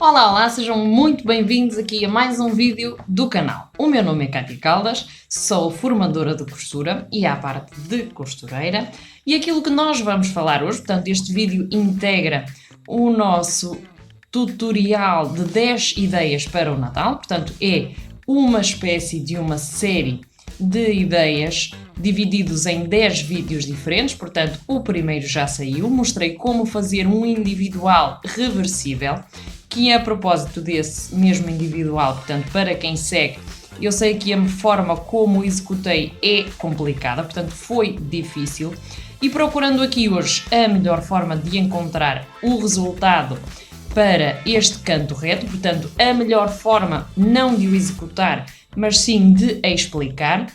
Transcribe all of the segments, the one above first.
Olá, olá, sejam muito bem-vindos aqui a mais um vídeo do canal. O meu nome é Cátia Caldas, sou formadora de costura e à parte de costureira, e aquilo que nós vamos falar hoje, portanto este vídeo integra o nosso tutorial de 10 ideias para o Natal, portanto é uma espécie de uma série de ideias divididos em 10 vídeos diferentes, portanto o primeiro já saiu, mostrei como fazer um individual reversível, que é a propósito desse mesmo individual, portanto para quem segue, eu sei que a forma como executei é complicada, portanto foi difícil, e procurando aqui hoje a melhor forma de encontrar o resultado para este canto reto, portanto a melhor forma não de o executar, mas sim de explicar,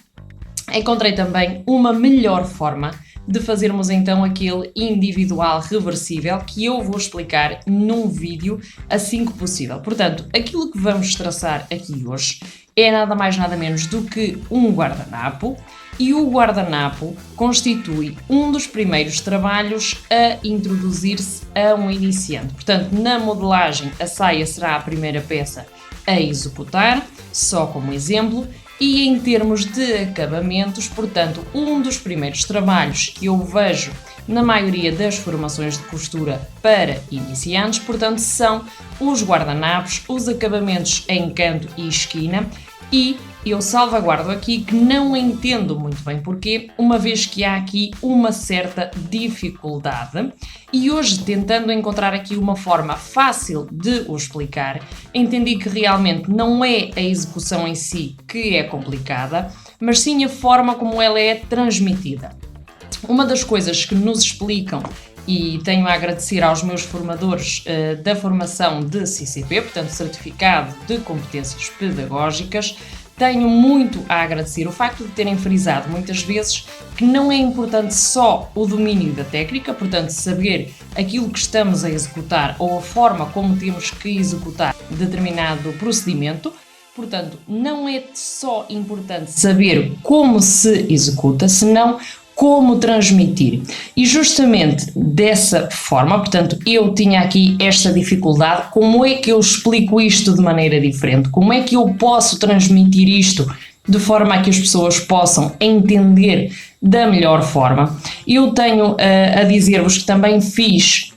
encontrei também uma melhor forma de fazermos então aquele individual reversível que eu vou explicar num vídeo assim que possível. Portanto, aquilo que vamos traçar aqui hoje é nada mais nada menos do que um guardanapo, e o guardanapo constitui um dos primeiros trabalhos a introduzir-se a um iniciante. Portanto, na modelagem a saia será a primeira peça a executar, só como exemplo, e em termos de acabamentos, portanto, um dos primeiros trabalhos que eu vejo na maioria das formações de costura para iniciantes, portanto, são os guardanapos, os acabamentos em canto e esquina, e eu salvaguardo aqui que não entendo muito bem porquê, uma vez que há aqui uma certa dificuldade, e hoje, tentando encontrar aqui uma forma fácil de o explicar, entendi que realmente não é a execução em si que é complicada, mas sim a forma como ela é transmitida. Uma das coisas que nos explicam, e tenho a agradecer aos meus formadores da formação de CCP, portanto Certificado de Competências Pedagógicas, tenho muito a agradecer o facto de terem frisado muitas vezes que não é importante só o domínio da técnica, portanto saber aquilo que estamos a executar ou a forma como temos que executar determinado procedimento. Portanto, não é só importante saber como se executa, senão como transmitir. E justamente dessa forma, portanto, eu tinha aqui esta dificuldade, como é que eu explico isto de maneira diferente? Como é que eu posso transmitir isto de forma a que as pessoas possam entender da melhor forma? Eu tenho a dizer-vos que também fiz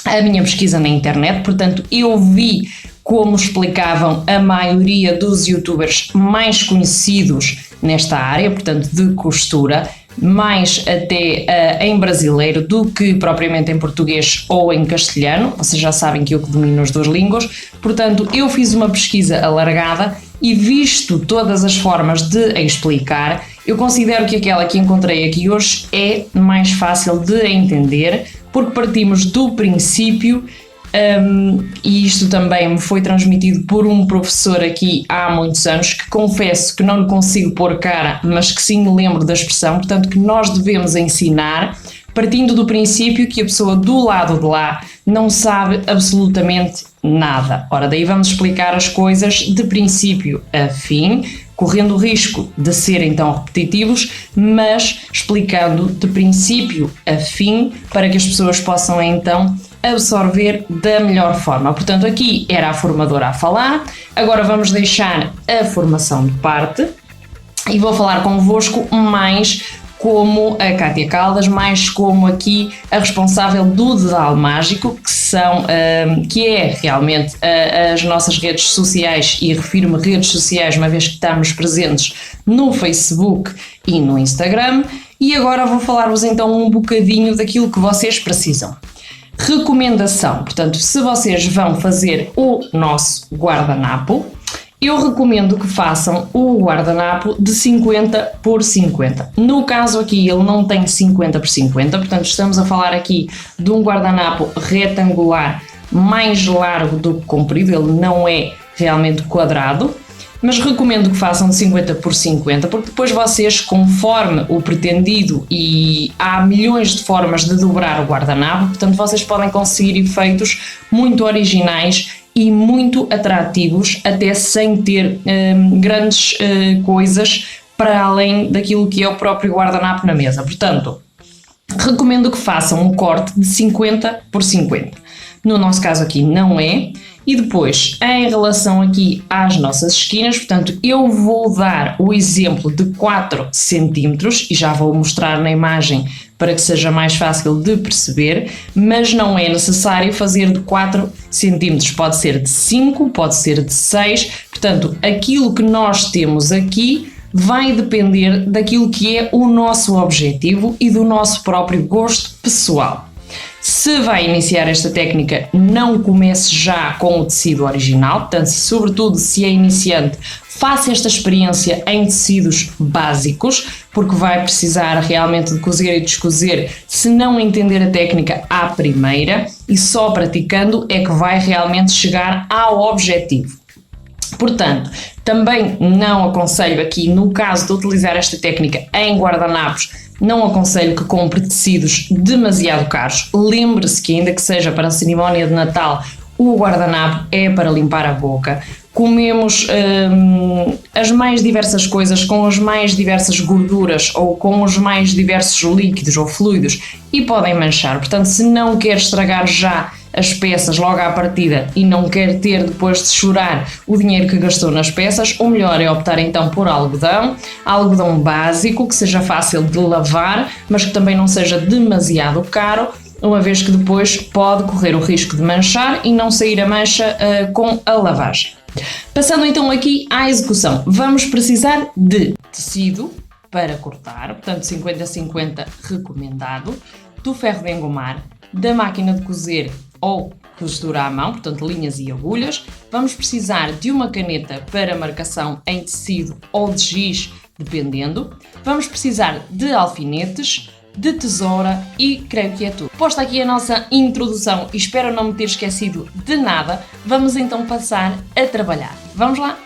a minha pesquisa na internet, portanto, eu vi como explicavam a maioria dos youtubers mais conhecidos nesta área, portanto, de costura, mais até em brasileiro do que propriamente em português ou em castelhano. Vocês já sabem que eu domino as duas línguas, portanto eu fiz uma pesquisa alargada e, visto todas as formas de explicar, eu considero que aquela que encontrei aqui hoje é mais fácil de entender, porque partimos do princípio, e isto também me foi transmitido por um professor aqui há muitos anos, que confesso que não lhe consigo pôr cara, mas que sim me lembro da expressão, portanto que nós devemos ensinar partindo do princípio que a pessoa do lado de lá não sabe absolutamente nada. Ora, daí vamos explicar as coisas de princípio a fim, correndo o risco de serem tão repetitivos, mas explicando de princípio a fim para que as pessoas possam então absorver da melhor forma. Portanto, aqui era a formadora a falar, agora vamos deixar a formação de parte e vou falar convosco mais como a Cátia Caldas, mais como aqui a responsável do Dedal Mágico, que é realmente as nossas redes sociais, e refiro-me redes sociais uma vez que estamos presentes no Facebook e no Instagram. E agora vou falar-vos então um bocadinho daquilo que vocês precisam. Recomendação, portanto, se vocês vão fazer o nosso guardanapo, eu recomendo que façam o guardanapo de 50 por 50. No caso aqui ele não tem 50 por 50, portanto estamos a falar aqui de um guardanapo retangular mais largo do que comprido, ele não é realmente quadrado, mas recomendo que façam de 50 por 50, porque depois vocês, conforme o pretendido, e há milhões de formas de dobrar o guardanapo, portanto vocês podem conseguir efeitos muito originais e muito atrativos, até sem ter grandes coisas para além daquilo que é o próprio guardanapo na mesa. Portanto, recomendo que façam um corte de 50 por 50. No nosso caso aqui não é, E depois, em relação aqui às nossas esquinas, portanto, eu vou dar o exemplo de 4 centímetros e já vou mostrar na imagem para que seja mais fácil de perceber, mas não é necessário fazer de 4 centímetros, pode ser de 5, pode ser de 6, portanto, aquilo que nós temos aqui vai depender daquilo que é o nosso objetivo e do nosso próprio gosto pessoal. Se vai iniciar esta técnica, não comece já com o tecido original, portanto, sobretudo se é iniciante, faça esta experiência em tecidos básicos, porque vai precisar realmente de cozer e descozer se não entender a técnica à primeira, e só praticando é que vai realmente chegar ao objetivo. Portanto, também não aconselho aqui, no caso de utilizar esta técnica em guardanapos, não aconselho que compre tecidos demasiado caros. Lembre-se que, ainda que seja para a cerimónia de Natal, o guardanapo é para limpar a boca. Comemos as mais diversas coisas com as mais diversas gorduras ou com os mais diversos líquidos ou fluidos e podem manchar. Portanto, se não quer estragar já as peças logo à partida e não quer ter depois de chorar o dinheiro que gastou nas peças, o melhor é optar então por algodão básico, que seja fácil de lavar, mas que também não seja demasiado caro, uma vez que depois pode correr o risco de manchar e não sair a mancha com a lavagem. Passando então aqui à execução, vamos precisar de tecido para cortar, portanto 50-50 recomendado, do ferro de engomar, da máquina de cozer ou costura à mão, portanto linhas e agulhas. Vamos precisar de uma caneta para marcação em tecido ou de giz, dependendo. Vamos precisar de alfinetes, de tesoura e creio que é tudo. Posta aqui a nossa introdução e espero não me ter esquecido de nada, vamos então passar a trabalhar. Vamos lá?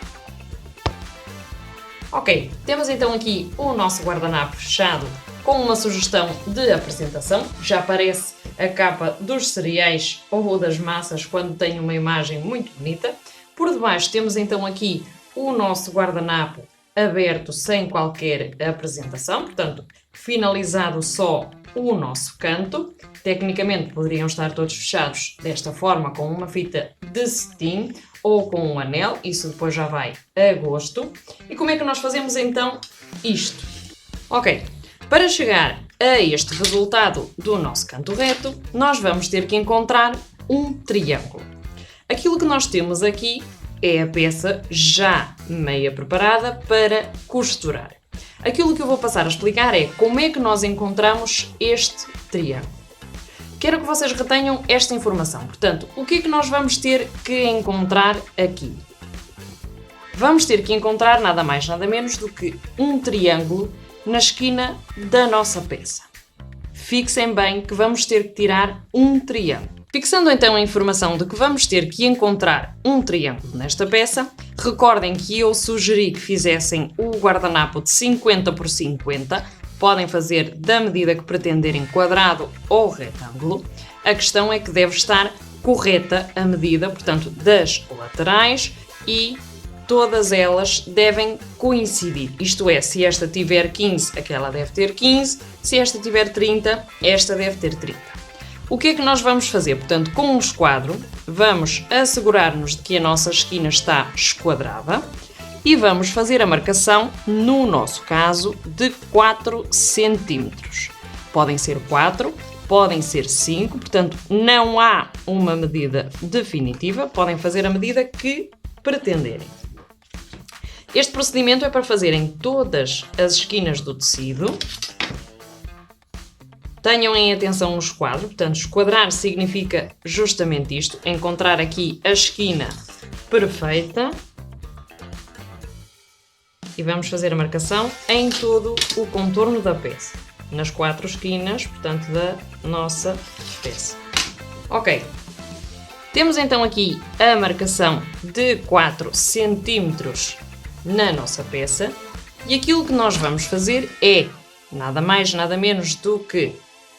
Ok, temos então aqui o nosso guardanapo fechado com uma sugestão de apresentação. Já aparece a capa dos cereais ou das massas quando tem uma imagem muito bonita. Por debaixo temos então aqui o nosso guardanapo aberto sem qualquer apresentação, portanto finalizado só o nosso canto. Tecnicamente poderiam estar todos fechados desta forma com uma fita de cetim ou com um anel, isso depois já vai a gosto. E como é que nós fazemos então isto? Ok, para chegar a este resultado do nosso canto reto, nós vamos ter que encontrar um triângulo. Aquilo que nós temos aqui é a peça já meia preparada para costurar. Aquilo que eu vou passar a explicar é como é que nós encontramos este triângulo. Quero que vocês retenham esta informação. Portanto, o que é que nós vamos ter que encontrar aqui? Vamos ter que encontrar nada mais, nada menos do que um triângulo na esquina da nossa peça. Fixem bem que vamos ter que tirar um triângulo. Fixando então a informação de que vamos ter que encontrar um triângulo nesta peça, recordem que eu sugeri que fizessem o guardanapo de 50 por 50, podem fazer da medida que pretenderem, quadrado ou retângulo. A questão é que deve estar correta a medida, portanto, das laterais, e todas elas devem coincidir. Isto é, se esta tiver 15, aquela deve ter 15, se esta tiver 30, esta deve ter 30. O que é que nós vamos fazer? Portanto, com um esquadro, vamos assegurar-nos de que a nossa esquina está esquadrada e vamos fazer a marcação, no nosso caso, de 4 centímetros. Podem ser 4, podem ser 5, portanto, não há uma medida definitiva, podem fazer a medida que pretenderem. Este procedimento é para fazer em todas as esquinas do tecido. Tenham em atenção o esquadro, portanto, esquadrar significa justamente isto, encontrar aqui a esquina perfeita. E vamos fazer a marcação em todo o contorno da peça, nas 4 esquinas, portanto, da nossa peça. Ok, temos então aqui a marcação de 4 centímetros na nossa peça e aquilo que nós vamos fazer é nada mais, nada menos do que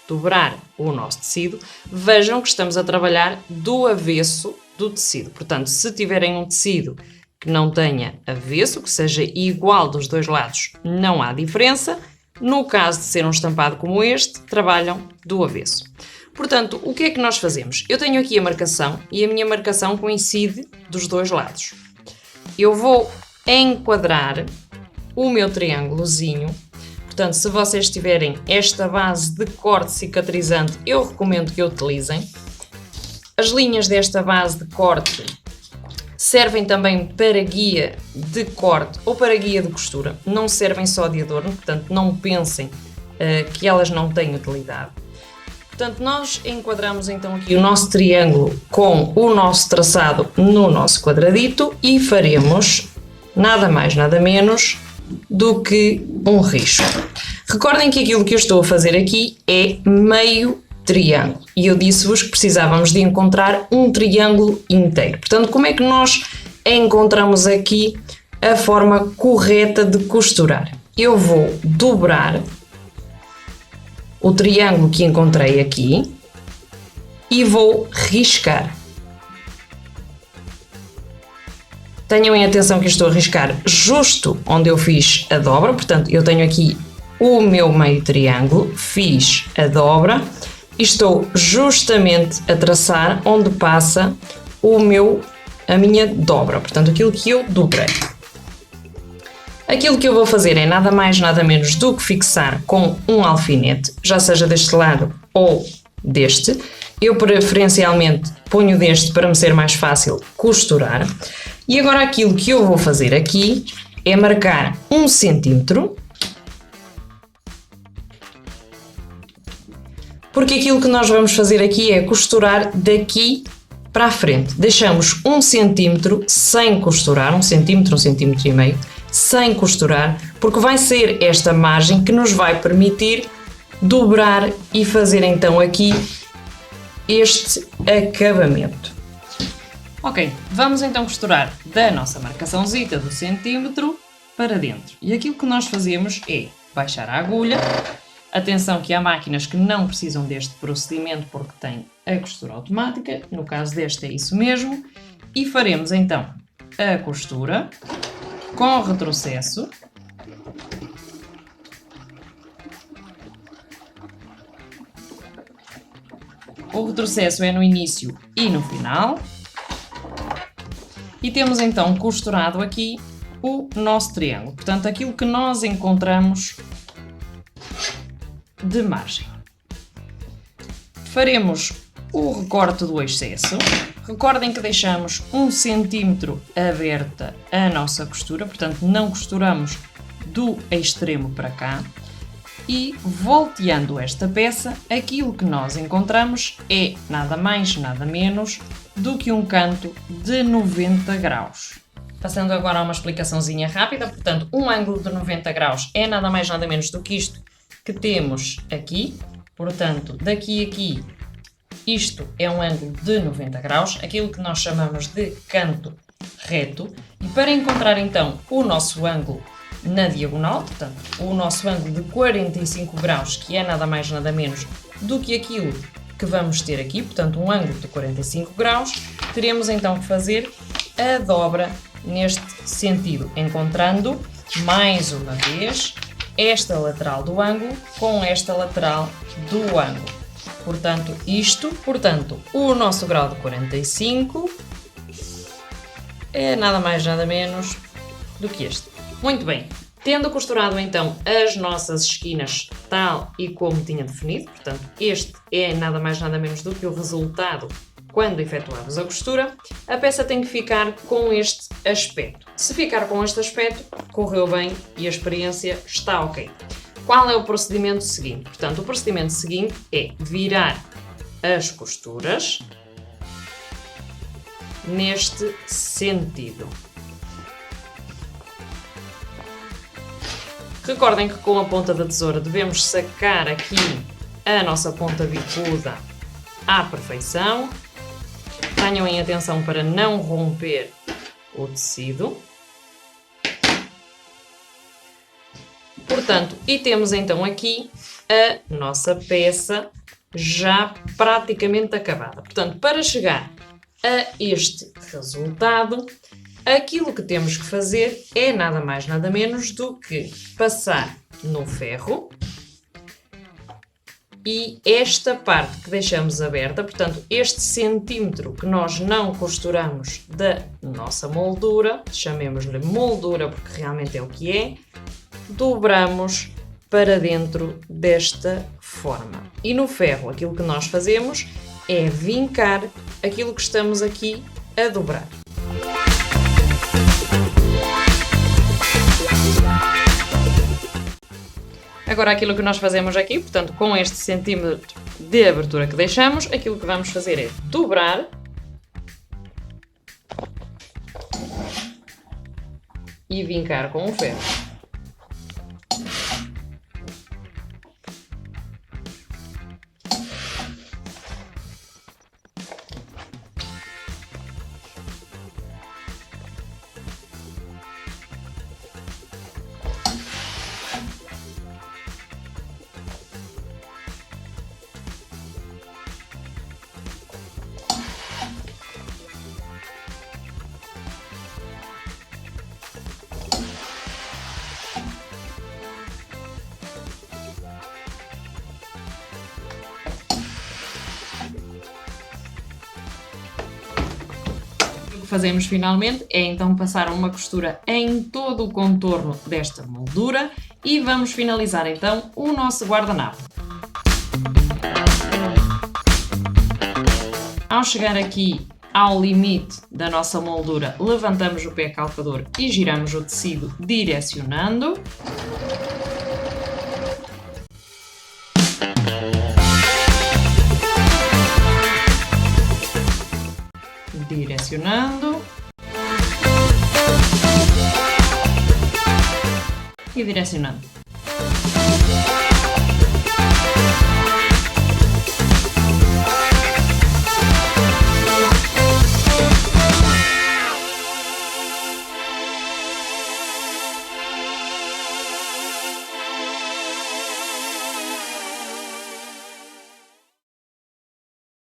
dobrar o nosso tecido. Vejam que estamos a trabalhar do avesso do tecido. Portanto, se tiverem um tecido que não tenha avesso, que seja igual dos dois lados, não há diferença. No caso de ser um estampado como este, trabalham do avesso. Portanto, o que é que nós fazemos? Eu tenho aqui a marcação e a minha marcação coincide dos dois lados. Eu vou enquadrar o meu triângulozinho. Portanto, se vocês tiverem esta base de corte cicatrizante, eu recomendo que utilizem. As linhas desta base de corte servem também para guia de corte ou para guia de costura. Não servem só de adorno, portanto, não pensem que elas não têm utilidade. Portanto, nós enquadramos então aqui o nosso triângulo com o nosso traçado no nosso quadradito e faremos nada mais, nada menos do que um risco. Recordem que aquilo que eu estou a fazer aqui é meio triângulo e eu disse-vos que precisávamos de encontrar um triângulo inteiro. Portanto, como é que nós encontramos aqui a forma correta de costurar? Eu vou dobrar o triângulo que encontrei aqui e vou riscar. Tenham em atenção que eu estou a riscar justo onde eu fiz a dobra, portanto eu tenho aqui o meu meio triângulo, fiz a dobra e estou justamente a traçar onde passa a minha dobra, portanto aquilo que eu dobrei. Aquilo que eu vou fazer é nada mais nada menos do que fixar com um alfinete, já seja deste lado ou deste. Eu preferencialmente ponho deste para me ser mais fácil costurar. E agora aquilo que eu vou fazer aqui é marcar 1 centímetro, porque aquilo que nós vamos fazer aqui é costurar daqui para a frente. Deixamos 1 centímetro sem costurar, 1 centímetro, 1,5 centímetros, sem costurar, porque vai ser esta margem que nos vai permitir dobrar e fazer então aqui este acabamento. Ok, vamos então costurar da nossa marcaçãozita do centímetro para dentro. E aquilo que nós fazemos é baixar a agulha. Atenção que há máquinas que não precisam deste procedimento porque têm a costura automática, no caso deste é isso mesmo. E faremos então a costura com retrocesso. O retrocesso é no início e no final. E temos então costurado aqui o nosso triângulo. Portanto, aquilo que nós encontramos de margem. Faremos o recorte do excesso. Recordem que deixamos 1 centímetro aberta a nossa costura, portanto não costuramos do extremo para cá. E volteando esta peça, aquilo que nós encontramos é nada mais, nada menos do que um canto de 90 graus. Passando agora a uma explicaçãozinha rápida, portanto um ângulo de 90 graus é nada mais, nada menos do que isto que temos aqui. Portanto, daqui a aqui, isto é um ângulo de 90 graus, aquilo que nós chamamos de canto reto. E para encontrar então o nosso ângulo na diagonal, portanto, o nosso ângulo de 45 graus, que é nada mais nada menos do que aquilo que vamos ter aqui, portanto, um ângulo de 45 graus, teremos então que fazer a dobra neste sentido, encontrando mais uma vez esta lateral do ângulo com esta lateral do ângulo. Portanto, o nosso grau de 45 é nada mais nada menos do que este. Muito bem, tendo costurado então as nossas esquinas tal e como tinha definido, portanto este é nada mais nada menos do que o resultado quando efetuamos a costura, a peça tem que ficar com este aspecto. Se ficar com este aspecto, correu bem e a experiência está ok. Qual é o procedimento seguinte? Portanto, o procedimento seguinte é virar as costuras neste sentido. Recordem que com a ponta da tesoura devemos sacar aqui a nossa ponta bicuda à perfeição. Tenham em atenção para não romper o tecido. Portanto, e temos então aqui a nossa peça já praticamente acabada. Portanto, para chegar a este resultado, aquilo que temos que fazer é nada mais nada menos do que passar no ferro e esta parte que deixamos aberta, portanto, este centímetro que nós não costuramos da nossa moldura, chamemos-lhe moldura porque realmente é o que é, dobramos para dentro desta forma. E no ferro, aquilo que nós fazemos é vincar aquilo que estamos aqui a dobrar. Agora aquilo que nós fazemos aqui, portanto, com este centímetro de abertura que deixamos, aquilo que vamos fazer é dobrar e vincar com o ferro. O que fazemos finalmente é então passar uma costura em todo o contorno desta moldura e vamos finalizar então o nosso guardanapo. Ao chegar aqui ao limite da nossa moldura, levantamos o pé calcador e giramos o tecido direcionando. Direcionando e direcionando.